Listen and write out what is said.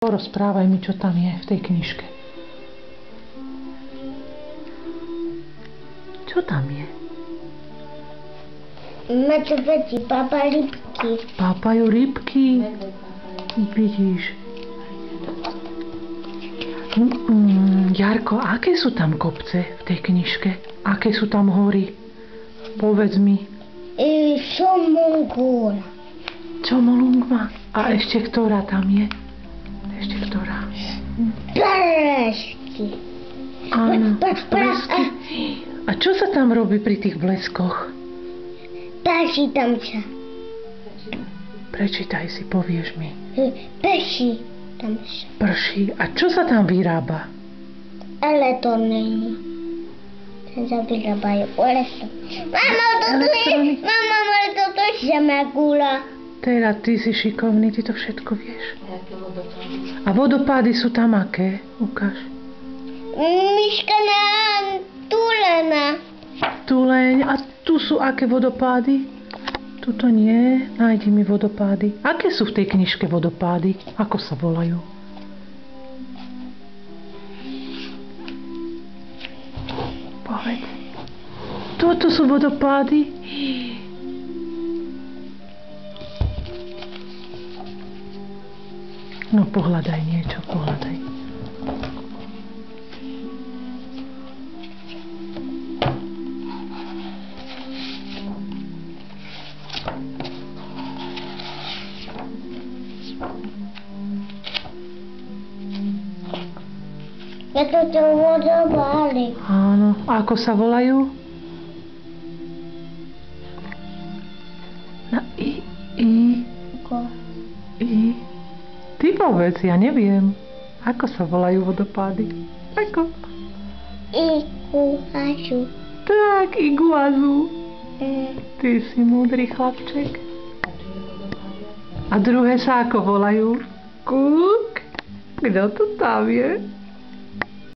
Porozprávaj mi, čo tam je v tej knižke. Čo tam je? Medvedi, baba, rybky. Pápajú rybky. Vidíš. Jarko, aké sú tam kopce v tej knižke? Aké sú tam hory? Povedz mi. Čomongula. Čomolungma. A ešte ktorá tam je? Ešte ktorá? Blesky. Áno, blesky. A čo sa tam robí pri tých bleskoch? Peši tam sa. Prečítaj si, povieš mi. Peši tam sa. Prší. A čo sa tam vyrába? Ale to není. Tam sa vyrábajú leso. Mama, toto je žemegula. Teraz ty si šikovný, ty to všetko vieš. A vodopády sú tam aké? Ukáž. Myškaná tulena. Tuleň. A tu sú aké vodopády? Tuto nie. Nájdi mi vodopády. Aké sú v tej knižke vodopády? Ako sa volajú? Povedz. Toto sú vodopády? No pohľadaj niečo, pohľadaj. Je to vodopády. Áno. A ako sa volajú? Na I. Ty povedz, ja neviem. Ako sa volajú vodopády? Ako? Iguazu. Tak, Iguazu. Ty si múdry chlapček. A druhé sa ako volajú? Kúk? Kto to tam je?